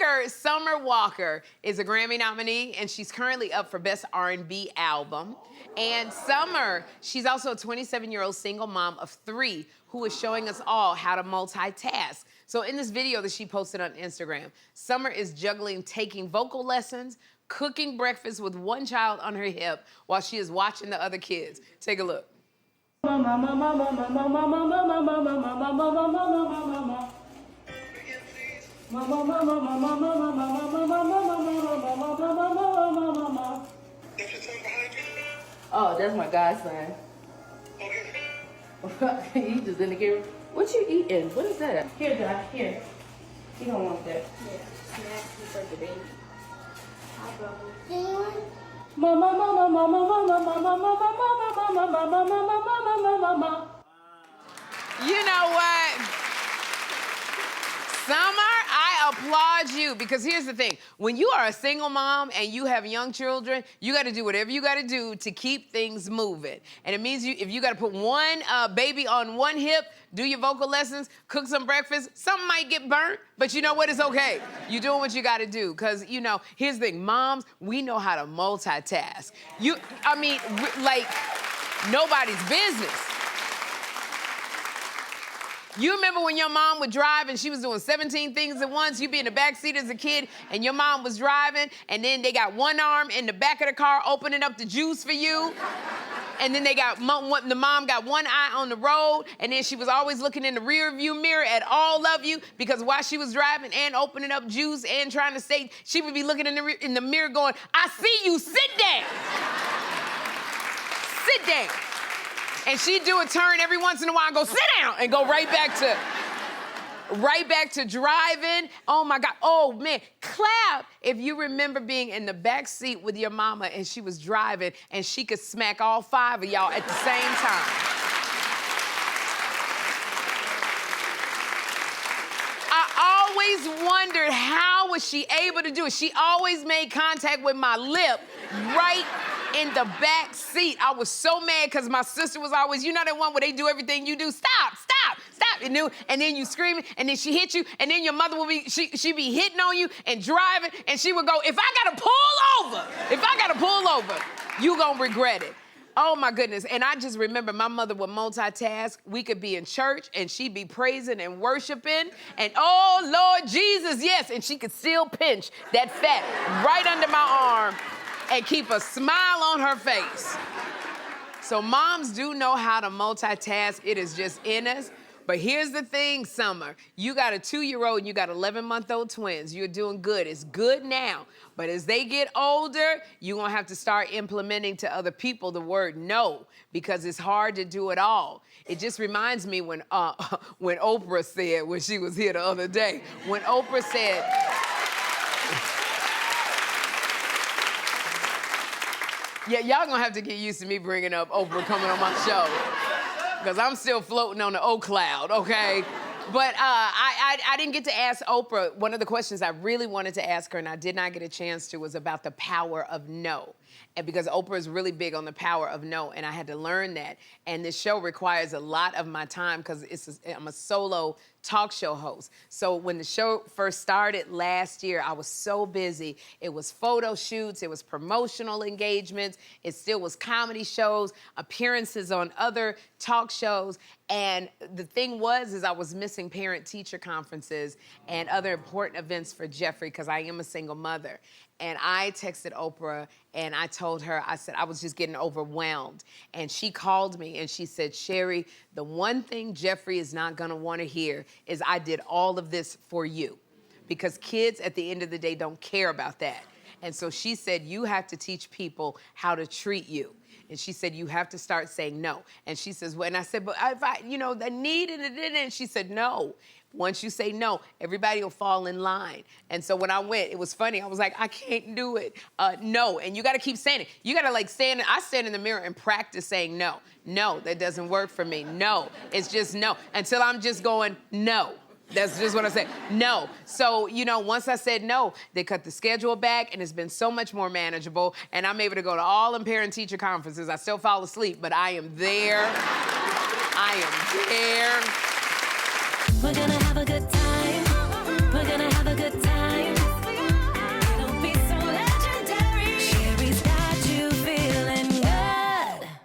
Singer Summer Walker is a Grammy nominee, and she's currently up for Best R&B Album. And Summer, she's also a 27-year-old single mom of 3 who is showing us all how to multitask. So in this video that she posted on Instagram, Summer is juggling taking vocal lessons, cooking breakfast with one child on her hip while she is watching the other kids. Take a look. Oh, that's my godson. Okay. He just in the camera. What you eating? What is that? Here, Doc. Here. He don't want that. Yeah, snacks for the baby. Mama, mama, mama, mama, mama, mama, mama, mama, mama, mama, mama. You know what? Summer, I applaud you, because here's the thing. When you are a single mom and you have young children, you got to do whatever you got to do to keep things moving. And it means if you got to put one baby on one hip, do your vocal lessons, cook some breakfast, something might get burnt, but you know what? It's okay. You're doing what you got to do, because, you know, here's the thing. Moms, we know how to multitask. Like, nobody's business. You remember when your mom would drive and she was doing 17 things at once? You'd be in the back seat as a kid and your mom was driving, and then they got one arm in the back of the car opening up the juice for you. And then the mom got one eye on the road, and then she was always looking in the rear view mirror at all of you, because while she was driving and opening up juice and trying to say, she would be looking in the mirror going, "I see you, sit down." Sit down. And she'd do a turn every once in a while and go, "Sit down," and go right back to driving. Oh my God, oh man. Clap if you remember being in the back seat with your mama and she was driving and she could smack all 5 of y'all at the same time. I always wondered, how was she able to do it? She always made contact with my lip right in the back seat. I was so mad because my sister was always, you know that one where they do everything you do? Stop, stop, stop. And then you screaming, and then she hit you, and then your mother would be, she'd be hitting on you and driving, and she would go, if I gotta pull over, you gonna regret it. Oh my goodness. And I just remember my mother would multitask. We could be in church and she'd be praising and worshiping, and oh Lord Jesus, yes, and she could still pinch that fat right under my arm and keep a smile on her face. So moms do know how to multitask. It is just in us. But here's the thing, Summer. You got a 2-year-old and you got 11-month-old twins. You're doing good. It's good now. But as they get older, you're going to have to start implementing to other people the word no, because it's hard to do it all. It just reminds me when Oprah said, when she was here the other day, when Oprah said, yeah, y'all gonna have to get used to me bringing up Oprah coming on my show, because I'm still floating on the O cloud, okay? But I didn't get to ask Oprah. One of the questions I really wanted to ask her, and I did not get a chance to, was about the power of no. And because Oprah is really big on the power of no, and I had to learn that. And this show requires a lot of my time, because I'm a solo talk show host. So when the show first started last year, I was so busy. It was photo shoots, it was promotional engagements, it still was comedy shows, appearances on other talk shows. And the thing was, I was missing parent-teacher conferences and other important events for Jeffrey, because I am a single mother. And I texted Oprah and I told her, I said, I was just getting overwhelmed. And she called me and she said, "Sherri, the one thing Jeffrey is not gonna wanna hear is I did all of this for you." Because kids at the end of the day don't care about that. And so she said, you have to teach people how to treat you. And she said, you have to start saying no. And she says, well, and I said, but if I need it, and she said, no. Once you say no, everybody will fall in line. And so when I went, it was funny. I was like, I can't do it. No. And you got to keep saying it. You got to I stand in the mirror and practice saying no. No, that doesn't work for me. No, it's just no. Until I'm just going, no. That's just what I said. No. So, once I said no, they cut the schedule back, and it's been so much more manageable. And I'm able to go to all them parent-teacher conferences. I still fall asleep, but I am there. I am there. We're gonna